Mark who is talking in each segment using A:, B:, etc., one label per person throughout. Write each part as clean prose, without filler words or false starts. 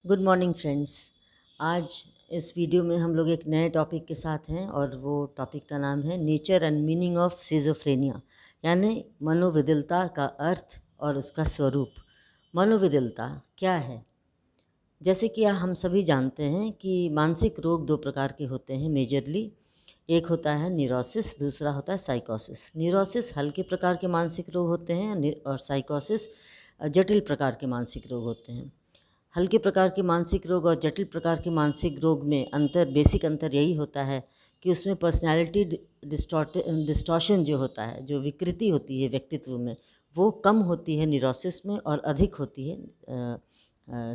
A: Good morning friends. आज इस video में हम लोग एक नए टॉपिक के साथ हैं और वो टॉपिक का नाम है nature and meaning of schizophrenia, यानी मनोविकलता का अर्थ और उसका स्वरूप। मनोविकलता क्या है? जैसे कि हम सभी जानते हैं कि मानसिक रोग दो प्रकार के होते हैं मेजरली। एक होता है न्यूरोसिस, दूसरा होता है साइकोसिस। न्यूरोसिस हल्के प्रकार के मानसिक रोग होते हैं और साइकोसिस जटिल प्रकार के मानसिक रोग होते हैं। हल्के प्रकार के मानसिक रोग और जटिल प्रकार के मानसिक रोग में बेसिक अंतर यही होता है कि उसमें पर्सनैलिटी डिस्टॉर्शन जो होता है, जो विकृति होती है व्यक्तित्व में, वो कम होती है न्यूरोसिस में और अधिक होती है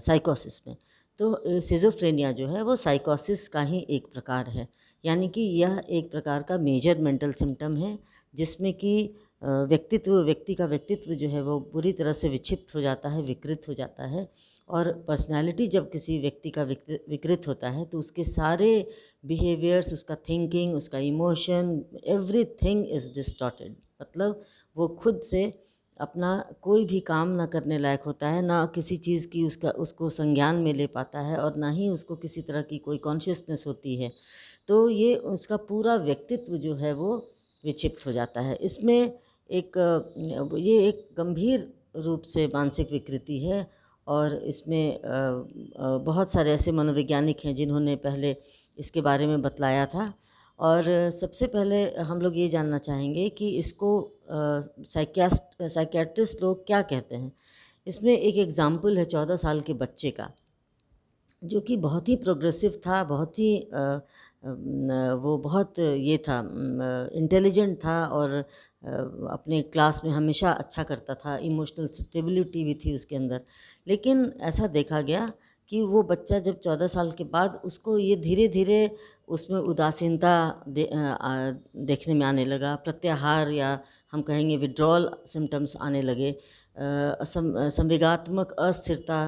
A: साइकोसिस में। तो सिजोफ्रेनिया जो है वो साइकोसिस का ही एक प्रकार है, यानी कि यह एक प्रकार का मेजर मेंटल सिम्टम है जिसमें कि व्यक्ति का व्यक्तित्व जो है वो बुरी तरह से विक्षिप्त हो जाता है, विकृत हो जाता है। और पर्सनैलिटी जब किसी व्यक्ति का विकृत होता है तो उसके सारे बिहेवियर्स, उसका थिंकिंग, उसका इमोशन, एवरीथिंग इज़ डिस्टॉर्टेड। मतलब वो खुद से अपना कोई भी काम ना करने लायक होता है, ना किसी चीज़ की उसको संज्ञान में ले पाता है और ना ही उसको किसी तरह की कोई कॉन्शियसनेस होती है। तो ये उसका पूरा व्यक्तित्व जो है वो विक्षिप्त हो जाता है। इसमें ये एक गंभीर रूप से मानसिक विकृति है और इसमें बहुत सारे ऐसे मनोवैज्ञानिक हैं जिन्होंने पहले इसके बारे में बतलाया था। और सबसे पहले हम लोग ये जानना चाहेंगे कि इसको साइकियाट्रिस्ट लोग क्या कहते हैं। इसमें एक एग्ज़ाम्पल है 14 साल के बच्चे का, जो कि बहुत ही प्रोग्रेसिव था, बहुत ही वो बहुत ये था, इंटेलिजेंट था और अपने क्लास में हमेशा अच्छा करता था, इमोशनल स्टेबिलिटी भी थी उसके अंदर। लेकिन ऐसा देखा गया कि वो बच्चा जब 14 साल के बाद उसको ये धीरे-धीरे उसमें उदासीनता देखने में आने लगा, प्रत्याहार या हम कहेंगे विथड्रॉल सिम्पटम्स आने लगे, संवेगात्मक अस्थिरता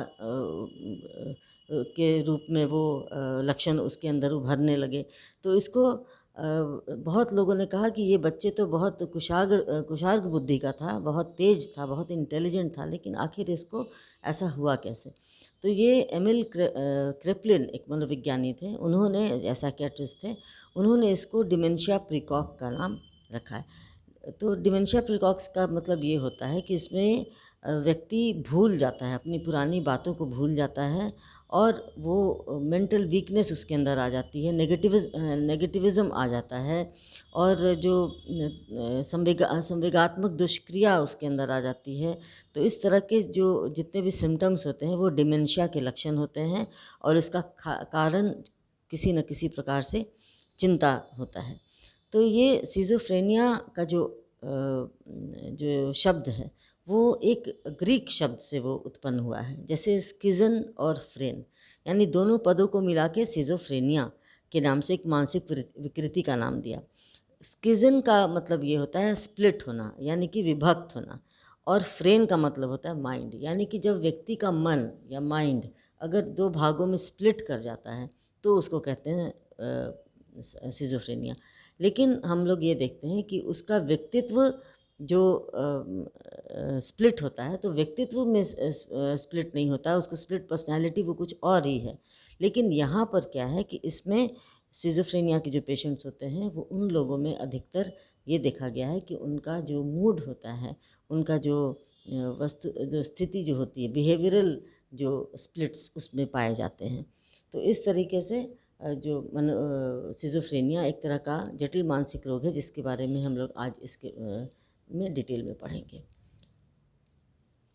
A: के रूप में वो लक्षण उसके अंदर उभरने लगे। तो इसको बहुत लोगों ने कहा कि ये बच्चे तो बहुत कुशाग्र बुद्धि का था, बहुत तेज़ था, बहुत इंटेलिजेंट था, लेकिन आखिर इसको ऐसा हुआ कैसे? तो ये एमिल क्रेपलिन एक मनोविज्ञानी थे, उन्होंने साइकियाट्रिस्ट थे, उन्होंने इसको डिमेंशिया प्रीकॉक का नाम रखा है। तो डिमेंशिया प्रीकॉक्स का मतलब ये होता है कि इसमें व्यक्ति भूल जाता है, अपनी पुरानी बातों को भूल जाता है और वो मेंटल वीकनेस उसके अंदर आ जाती है, नेगेटिविज़्म आ जाता है और जो संवेगात्मक दुष्क्रिया उसके अंदर आ जाती है। तो इस तरह के जो जितने भी सिम्पटम्स होते हैं वो डिमेंशिया के लक्षण होते हैं और इसका कारण किसी न किसी प्रकार से चिंता होता है। तो ये सिज़ोफ्रेनिया का जो शब्द है वो एक ग्रीक शब्द से वो उत्पन्न हुआ है, जैसे स्किज़न और फ्रेन, यानी दोनों पदों को मिला के सिज़ोफ्रेनिया के नाम से एक मानसिक विकृति का नाम दिया। स्किज़न का मतलब ये होता है स्प्लिट होना, यानी कि विभक्त होना, और फ्रेन का मतलब होता है माइंड, यानी कि जब व्यक्ति का मन या माइंड अगर दो भागों में स्प्लिट कर जाता है तो उसको कहते हैं सिज़ोफ्रेनिया। लेकिन हम लोग ये देखते हैं कि उसका व्यक्तित्व जो स्प्लिट होता है तो व्यक्तित्व में स्प्लिट नहीं होता है, उसको स्प्लिट पर्सनैलिटी वो कुछ और ही है। लेकिन यहाँ पर क्या है कि इसमें सिज़ोफ्रेनिया के जो पेशेंट्स होते हैं वो उन लोगों में अधिकतर ये देखा गया है कि उनका जो मूड होता है, उनका जो जो स्थिति जो होती है, बिहेवियरल जो स्प्लिट्स उसमें पाए जाते हैं। तो इस तरीके से सिज़ोफ्रेनिया एक तरह का जटिल मानसिक रोग है जिसके बारे में हम लोग आज इसके में डिटेल में पढ़ेंगे।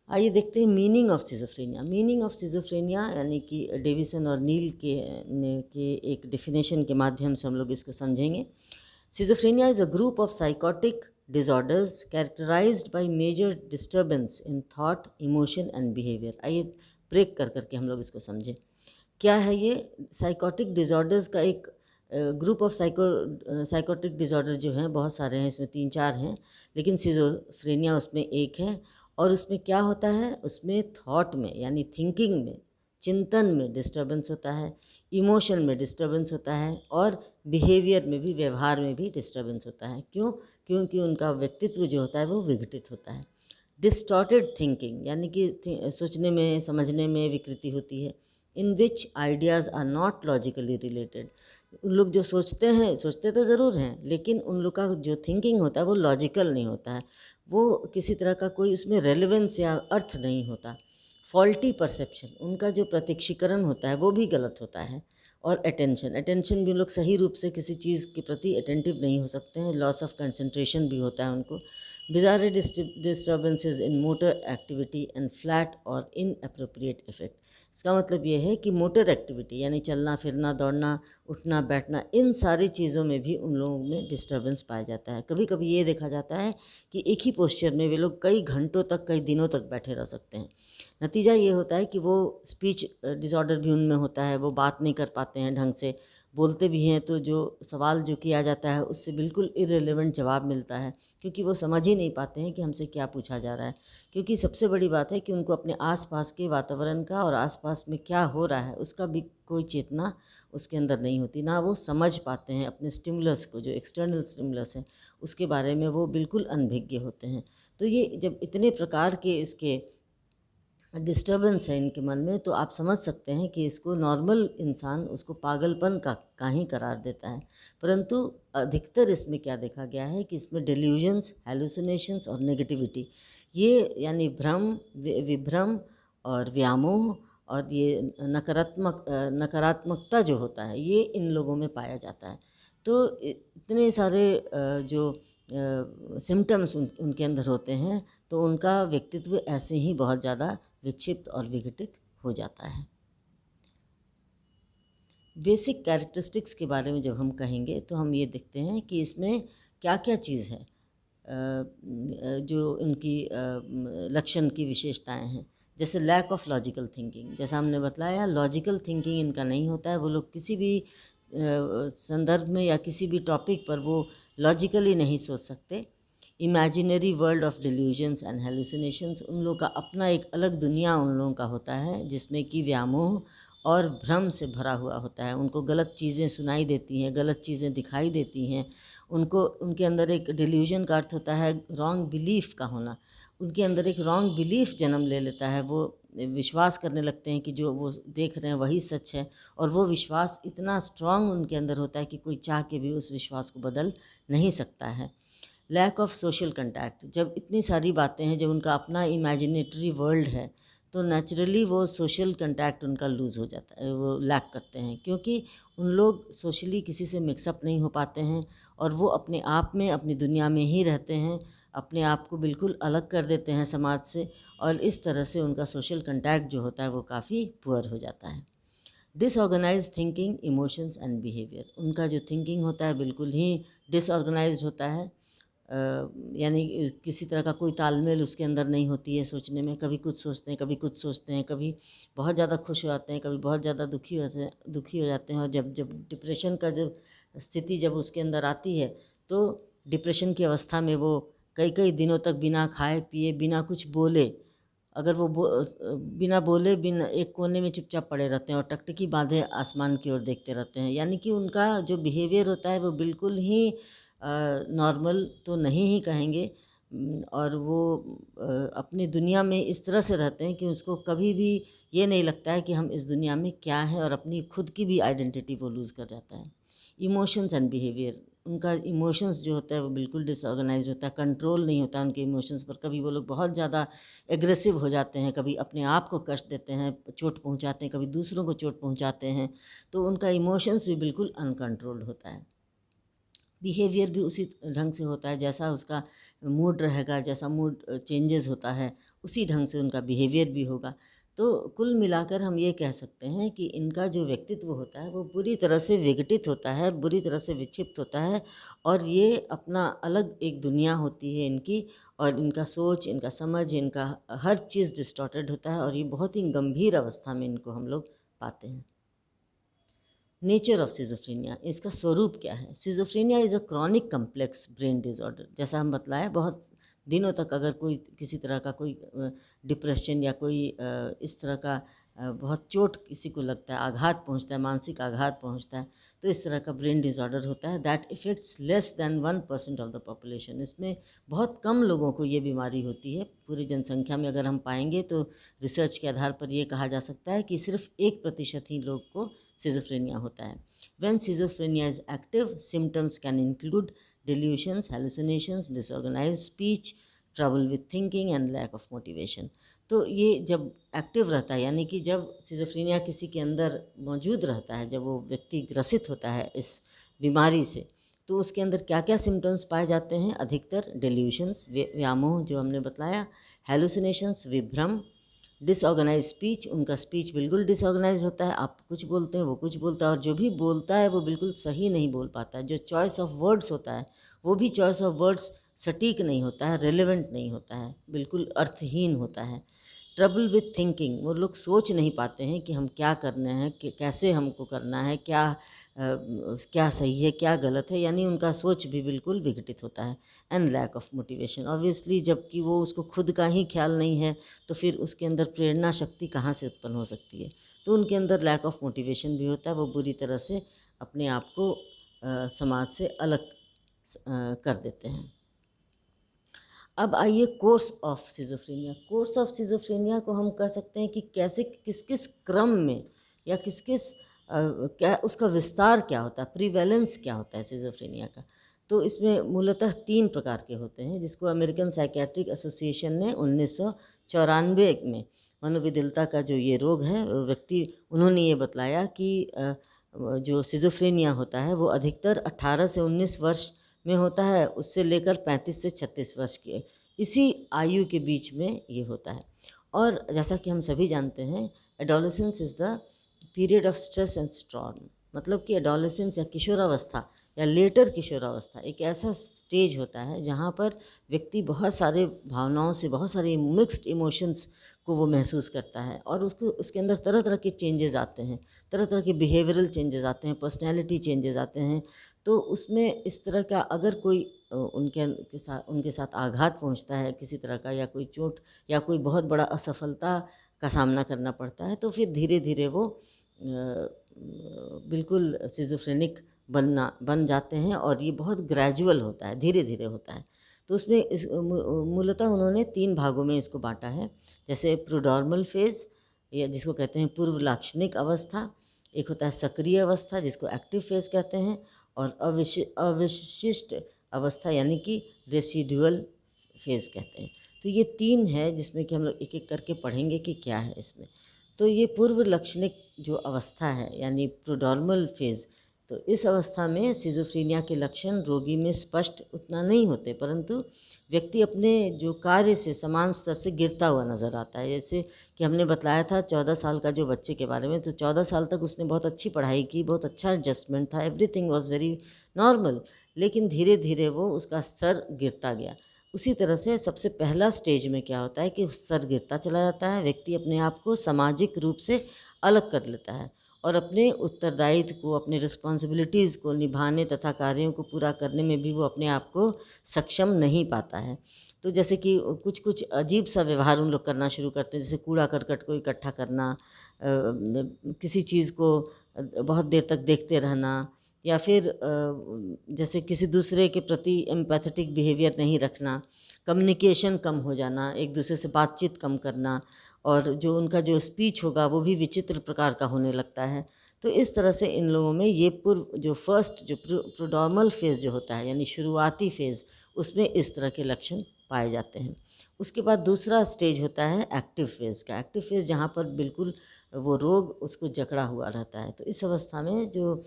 A: आइए देखते हैं meaning of schizophrenia. Meaning of schizophrenia यानी कि डेविसन और नील के एक डेफिनेशन के माध्यम से हम लोग इसको समझेंगे। Schizophrenia is a group of psychotic disorders characterised by major disturbance in thought, emotion and behaviour. आइए ब्रेक कर करके हम लोग इसको समझें। क्या है ये? साइकोटिक डिसऑर्डर्स का एक ग्रुप ऑफ साइकोटिक डिसऑर्डर जो हैं बहुत सारे हैं, इसमें 3-4 हैं, लेकिन सिज़ोफ्रेनिया उसमें एक है। और उसमें क्या होता है? उसमें थॉट में यानी थिंकिंग में, चिंतन में डिस्टर्बेंस होता है, इमोशन में डिस्टर्बेंस होता है और बिहेवियर में भी, व्यवहार में भी डिस्टर्बेंस होता है। क्यों? क्योंकि उनका व्यक्तित्व जो होता है वो विघटित होता है। डिस्टॉर्टेड थिंकिंग यानी कि सोचने में, समझने में विकृति होती है। in which ideas are not logically related. उन लोग जो सोचते हैं, सोचते तो ज़रूर हैं, लेकिन उन लोग का जो थिंकिंग होता है वो लॉजिकल नहीं होता है, वो किसी तरह का कोई उसमें रेलेवेंस या अर्थ नहीं होता। फॉल्टी परसेप्शन, उनका जो प्रत्यक्षीकरण होता है वो भी गलत होता है। और अटेंशन भी लोग सही रूप से किसी चीज़ के प्रति अटेंटिव नहीं हो सकते हैं, लॉस ऑफ कंसंट्रेशन भी होता है उनको। बिजारे disturbances in motor activity and flat और इनअप्रोप्रिएट इफेक्ट। इसका मतलब ये है कि मोटर एक्टिविटी यानी चलना फिरना, दौड़ना, उठना बैठना, इन सारी चीज़ों में भी उन लोगों में डिस्टर्बेंस पाया जाता है। कभी कभी ये देखा जाता है कि एक ही पोस्चर में वे लोग कई घंटों तक, कई दिनों तक बैठे रह सकते हैं। नतीजा ये होता है कि वो स्पीच डिसऑर्डर भी उनमें होता है, वो बात नहीं कर पाते हैं ढंग से, बोलते भी हैं तो जो सवाल जो किया जाता है उससे बिल्कुल इररिलेवेंट जवाब मिलता है, क्योंकि वो समझ ही नहीं पाते हैं कि हमसे क्या पूछा जा रहा है। क्योंकि सबसे बड़ी बात है कि उनको अपने आसपास के वातावरण का और आसपास में क्या हो रहा है उसका भी कोई चेतना उसके अंदर नहीं होती, ना वो समझ पाते हैं अपने स्टिमुलस को, जो एक्सटर्नल स्टिमुलस है उसके बारे में वो बिल्कुल अनभिज्ञ होते हैं। तो ये जब इतने प्रकार के इसके डिस्टर्बेंस है इनके मन में, तो आप समझ सकते हैं कि इसको नॉर्मल इंसान उसको पागलपन का ही करार देता है। परंतु अधिकतर इसमें क्या देखा गया है कि इसमें डिल्यूजन्स, हेलुसिनेशंस और नेगेटिविटी, ये यानी भ्रम, विभ्रम और व्यामोह और ये नकारात्मकता जो होता है ये इन लोगों में पाया जाता है। तो इतने सारे जो सिम्टम्स उनके अंदर होते हैं, तो उनका व्यक्तित्व ऐसे ही बहुत ज़्यादा विक्षिप्त और विघटित हो जाता है। बेसिक कैरेक्टरिस्टिक्स के बारे में जब हम कहेंगे तो हम ये देखते हैं कि इसमें क्या क्या चीज़ है जो इनकी लक्षण की विशेषताएं हैं। जैसे लैक ऑफ लॉजिकल थिंकिंग, जैसा हमने बताया लॉजिकल थिंकिंग इनका नहीं होता है। वो लोग किसी भी संदर्भ में या किसी भी टॉपिक पर वो लॉजिकली नहीं सोच सकते। Imaginary world of delusions and hallucinations, उन लोगों का अपना एक अलग दुनिया उन लोगों का होता है जिसमें कि व्यामोह और भ्रम से भरा हुआ होता है। उनको गलत चीज़ें सुनाई देती हैं, गलत चीज़ें दिखाई देती हैं। उनको उनके अंदर एक डिल्यूजन का अर्थ होता है रॉन्ग बिलीफ का होना। उनके अंदर एक रॉन्ग बिलीफ जन्म ले लेता है, वो विश्वास करने लगते हैं कि जो वो देख रहे हैं वही सच है, और वो विश्वास इतना स्ट्रांग उनके अंदर होता है कि कोई चाह के भी उस विश्वास को बदल नहीं सकता है। लैक ऑफ सोशल कंटैक्ट, जब इतनी सारी बातें हैं, जब उनका अपना इमेजिनेटरी वर्ल्ड है, तो नेचुरली वो सोशल कंटैक्ट उनका लूज़ हो जाता है, वो लैक करते हैं, क्योंकि उन लोग सोशली किसी से मिक्सअप नहीं हो पाते हैं और वो अपने आप में, अपनी दुनिया में ही रहते हैं, अपने आप को बिल्कुल अलग कर देते हैं समाज से, और इस तरह से उनका सोशल कंटैक्ट जो होता है वो काफ़ी पुअर हो जाता है। Disorganise thinking, emotions and behaviour, उनका जो थिंकिंग होता है बिल्कुल ही डिसऑर्गेनाइज्ड होता है, यानी किसी तरह का कोई तालमेल उसके अंदर नहीं होती है सोचने में। कभी कुछ सोचते हैं, कभी कुछ सोचते हैं, कभी बहुत ज़्यादा खुश हो जाते हैं, कभी बहुत ज़्यादा दुखी हो जाते हैं। और जब जब डिप्रेशन का जब स्थिति जब उसके अंदर आती है, तो डिप्रेशन की अवस्था में वो कई कई दिनों तक बिना खाए पिए, बिना कुछ बोले, अगर वो बिना बोले, बिना एक कोने में चुपचाप पड़े रहते हैं और टकटकी बांधे आसमान की ओर देखते रहते हैं। यानी कि उनका जो बिहेवियर होता है वो बिल्कुल ही नॉर्मल तो नहीं ही कहेंगे। और वो अपनी दुनिया में इस तरह से रहते हैं कि उसको कभी भी ये नहीं लगता है कि हम इस दुनिया में क्या हैं, और अपनी खुद की भी आइडेंटिटी वो लूज़ कर जाता है। इमोशंस एंड बिहेवियर, उनका इमोशंस जो होता है वो बिल्कुल डिसऑर्गेनाइज होता है, कंट्रोल नहीं होता उनके इमोशंस पर। कभी वो लोग बहुत ज़्यादा एग्रेसिव हो जाते हैं, कभी अपने आप को कष्ट देते हैं, चोट पहुंचाते हैं, कभी दूसरों को चोट पहुंचाते हैं। तो उनका इमोशंस भी बिल्कुल अनकंट्रोल्ड होता है। बिहेवियर भी उसी ढंग से होता है, जैसा उसका मूड रहेगा, जैसा मूड चेंजेस होता है उसी ढंग से उनका बिहेवियर भी होगा। तो कुल मिलाकर हम ये कह सकते हैं कि इनका जो व्यक्तित्व होता है वो बुरी तरह से विघटित होता है, बुरी तरह से विक्षिप्त होता है, और ये अपना अलग एक दुनिया होती है इनकी, और इनका सोच, इनका समझ, इनका हर चीज़ डिस्टॉर्टेड होता है, और ये बहुत ही गंभीर अवस्था में इनको हम लोग पाते हैं। नेचर ऑफ सिजोफ्रेनिया, इसका स्वरूप क्या है? Schizophrenia is a chronic complex brain disorder. जैसा हम बतलाएं, बहुत दिनों तक अगर कोई किसी तरह का कोई डिप्रेशन या कोई इस तरह का बहुत चोट किसी को लगता है, आघात पहुंचता है, मानसिक आघात पहुंचता है, तो इस तरह का ब्रेन डिसऑर्डर होता है। That effects less than 1% of the population. इसमें बहुत कम लोगों को ये बीमारी होती है। पूरी जनसंख्या में अगर हम पाएंगे तो रिसर्च के आधार पर ये कहा जा सकता है कि सिर्फ 1% ही लोग को सिजोफ्रेनिया होता है। When schizophrenia is active, symptoms can include delusions, hallucinations, disorganized speech, trouble with thinking and lack of motivation। तो ये जब एक्टिव रहता है, यानी कि जब सिजोफ्रेनिया किसी के अंदर मौजूद रहता है, जब वो व्यक्ति ग्रसित होता है इस बीमारी से, तो उसके अंदर क्या क्या सिम्टम्स पाए जाते हैं? अधिकतर डेल्यूशंस, व्यामोह जो हमने बताया, हेलुसिनेशंस, विभ्रम, डिसऑर्गेनाइज स्पीच, उनका स्पीच बिल्कुल डिसऑर्गेनाइज होता है, आप कुछ बोलते हैं वो कुछ बोलता है, और जो भी बोलता है वो बिल्कुल सही नहीं बोल पाता है। जो चॉइस ऑफ वर्ड्स होता है वो भी चॉइस ऑफ वर्ड्स सटीक नहीं होता है, रेलेवेंट नहीं होता है, बिल्कुल अर्थहीन होता है। ट्रबल विथ थिंकिंग, वो लोग सोच नहीं पाते हैं कि हम क्या करना है, कि कैसे हमको करना है, क्या सही है क्या गलत है, यानी उनका सोच भी बिल्कुल विघटित होता है। And lack of motivation, obviously जबकि वो उसको खुद का ही ख्याल नहीं है तो फिर उसके अंदर प्रेरणा शक्ति कहाँ से उत्पन्न हो सकती है? तो उनके अंदर लैक ऑफ मोटिवेशन भी होता है, वो बुरी तरह से अपने आप को समाज से अलग कर देते हैं। अब आइए course of schizophrenia. Course of schizophrenia को हम कह सकते हैं कि कैसे, किस किस क्रम में या किस किस क्या उसका विस्तार क्या होता है, प्रीवेलेंस क्या होता है सिजोफ्रेनिया का। तो इसमें मूलतः 3 प्रकार के होते हैं, जिसको अमेरिकन साइकियाट्रिक एसोसिएशन ने 1994 में मनोविकलता का जो ये रोग है व्यक्ति, उन्होंने ये बतलाया कि जो सिजोफ्रेनिया होता है वो अधिकतर 18 से 19 वर्ष में होता है, उससे लेकर 35 से 36 वर्ष के इसी आयु के बीच में ये होता है। और जैसा कि हम सभी जानते हैं, adolescence is the period of stress and storm, मतलब कि एडोलेसेंस या किशोरावस्था या लेटर किशोरावस्था एक ऐसा स्टेज होता है जहाँ पर व्यक्ति बहुत सारे भावनाओं से, बहुत सारे मिक्स्ड इमोशंस को वो महसूस करता है, और उसको उसके अंदर तरह तरह के चेंजेस आते हैं, तरह तरह के बिहेवियरल चेंजेस आते हैं, पर्सनैलिटी चेंजेस आते हैं। तो उसमें इस तरह का अगर कोई उनके साथ आघात पहुंचता है किसी तरह का, या कोई चोट या कोई बहुत बड़ा असफलता का सामना करना पड़ता है, तो फिर धीरे धीरे वो बिल्कुल सिजोफ्रेनिक बन जाते हैं, और ये बहुत ग्रेजुअल होता है, धीरे धीरे होता है। तो उसमें मूलतः उन्होंने 3 भागों में इसको बांटा है। जैसे प्रोडॉर्मल फेज़, या जिसको कहते हैं पूर्व लाक्षणिक अवस्था, एक होता है सक्रिय अवस्था जिसको एक्टिव फेज़ कहते हैं, और अवशिष्ट अवस्था यानी कि रेसिडुअल फेज़ कहते हैं। तो ये 3 है जिसमें कि हम लोग एक एक करके पढ़ेंगे कि क्या है इसमें। तो ये पूर्व लक्षणिक जो अवस्था है यानी प्रोडॉर्मल फेज़, तो इस अवस्था में सिजोफ्रेनिया के लक्षण रोगी में स्पष्ट उतना नहीं होते, परंतु व्यक्ति अपने जो कार्य से समान स्तर से गिरता हुआ नज़र आता है। जैसे कि हमने बताया था 14 साल का जो बच्चे के बारे में, तो 14 साल तक उसने बहुत अच्छी पढ़ाई की, बहुत अच्छा एडजस्टमेंट था, एवरीथिंग वाज वेरी नॉर्मल, लेकिन धीरे धीरे वो उसका स्तर गिरता गया। उसी तरह से सबसे पहला स्टेज में क्या होता है कि स्तर गिरता चला जाता है, व्यक्ति अपने आप को सामाजिक रूप से अलग कर लेता है, और अपने उत्तरदायित्व को, अपने रिस्पॉन्सिबिलिटीज़ को निभाने तथा कार्यों को पूरा करने में भी वो अपने आप को सक्षम नहीं पाता है। तो जैसे कि कुछ कुछ अजीब सा व्यवहार उन लोग करना शुरू करते हैं, जैसे कूड़ा करकट को इकट्ठा करना, किसी चीज़ को बहुत देर तक देखते रहना, या फिर जैसे किसी दूसरे के प्रति एम्पैथेटिक बिहेवियर नहीं रखना, कम्युनिकेशन कम हो जाना, एक दूसरे से बातचीत कम करना, और जो उनका जो स्पीच होगा वो भी विचित्र प्रकार का होने लगता है। तो इस तरह से इन लोगों में ये पूर्व जो फर्स्ट जो प्रोडॉर्मल फेज़ जो होता है यानी शुरुआती फेज़, उसमें इस तरह के लक्षण पाए जाते हैं। उसके बाद दूसरा स्टेज होता है एक्टिव फेज़ का। एक्टिव फेज़ जहाँ पर बिल्कुल वो रोग उसको जकड़ा हुआ रहता है। तो इस अवस्था में जो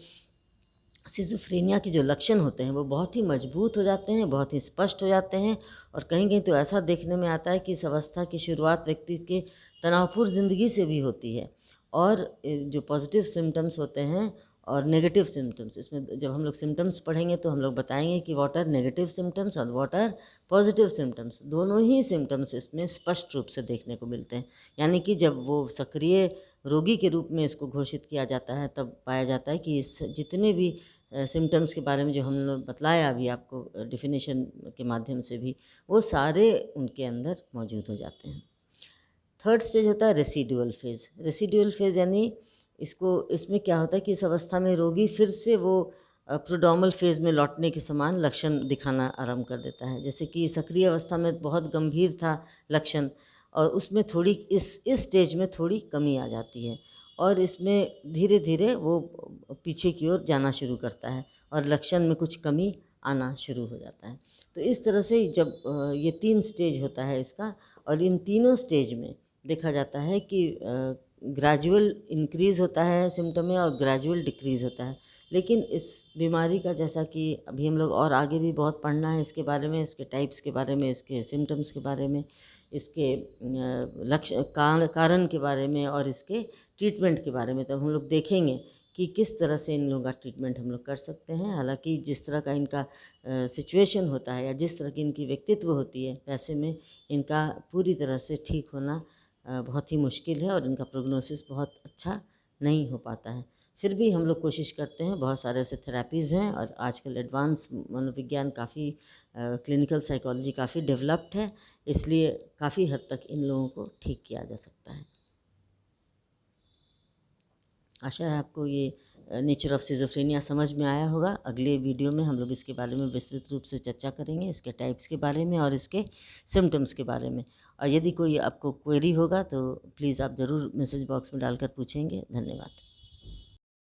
A: सिज़ोफ्रेनिया के जो लक्षण होते हैं वो बहुत ही मजबूत हो जाते हैं, बहुत ही स्पष्ट हो जाते हैं, और कहीं कहीं तो ऐसा देखने में आता है कि इस अवस्था की शुरुआत व्यक्ति के तनावपूर्ण ज़िंदगी से भी होती है। और जो पॉजिटिव सिम्टम्स होते हैं और नेगेटिव सिम्टम्स, इसमें जब हम लोग सिम्टम्स पढ़ेंगे तो हम लोग बताएंगे कि व्हाट आर नेगेटिव सिम्टम्स और व्हाट आर पॉजिटिव सिम्टम्स। दोनों ही सिम्टम्स इसमें स्पष्ट रूप से देखने को मिलते हैं। यानी कि जब वो सक्रिय रोगी के रूप में इसको घोषित किया जाता है, तब पाया जाता है कि इस जितने भी सिम्टम्स के बारे में जो हमने बतलाया अभी आपको डेफिनेशन के माध्यम से भी, वो सारे उनके अंदर मौजूद हो जाते हैं। थर्ड स्टेज होता है रेसिडुअल फेज़। रेसिडुअल फेज़ यानी इसमें क्या होता है कि इस अवस्था में रोगी फिर से वो प्रोड्रोमल फेज़ में लौटने के समान लक्षण दिखाना आरंभ कर देता है। जैसे कि सक्रिय अवस्था में बहुत गंभीर था लक्षण, और उसमें थोड़ी इस स्टेज में थोड़ी कमी आ जाती है, और इसमें धीरे-धीरे वो पीछे की ओर जाना शुरू करता है और लक्षण में कुछ कमी आना शुरू हो जाता है। तो इस तरह से जब ये 3 स्टेज होता है इसका, और इन तीनों स्टेज में देखा जाता है कि ग्रेजुअल इंक्रीज़ होता है सिम्पटम में और ग्रेजुअल डिक्रीज़ होता है। लेकिन इस बीमारी का, जैसा कि अभी हम लोग और आगे भी बहुत पढ़ना है इसके बारे में, इसके टाइप्स के बारे में, इसके सिम्पटम्स के बारे में, इसके लक्ष्य कारण के बारे में और इसके ट्रीटमेंट के बारे में, तो हम लोग देखेंगे कि किस तरह से इन लोगों का ट्रीटमेंट हम लोग कर सकते हैं। हालांकि जिस तरह का इनका सिचुएशन होता है या जिस तरह की इनकी व्यक्तित्व होती है, ऐसे में इनका पूरी तरह से ठीक होना बहुत ही मुश्किल है और इनका प्रोग्नोसिस बहुत अच्छा नहीं हो पाता है। फिर भी हम लोग कोशिश करते हैं, बहुत सारे ऐसे थेरेपीज़ हैं और आजकल एडवांस मनोविज्ञान काफ़ी, क्लिनिकल साइकोलॉजी काफ़ी डेवलप्ड है, इसलिए काफ़ी हद तक इन लोगों को ठीक किया जा सकता है। आशा है आपको ये नेचर ऑफ सिज़ोफ्रेनिया समझ में आया होगा। अगले वीडियो में हम लोग इसके बारे में विस्तृत रूप से चर्चा करेंगे, इसके टाइप्स के बारे में और इसके सिम्पटम्स के बारे में। और यदि कोई आपको क्वेरी होगा तो प्लीज़ आप ज़रूर मैसेज बॉक्स में डालकर पूछेंगे। धन्यवाद।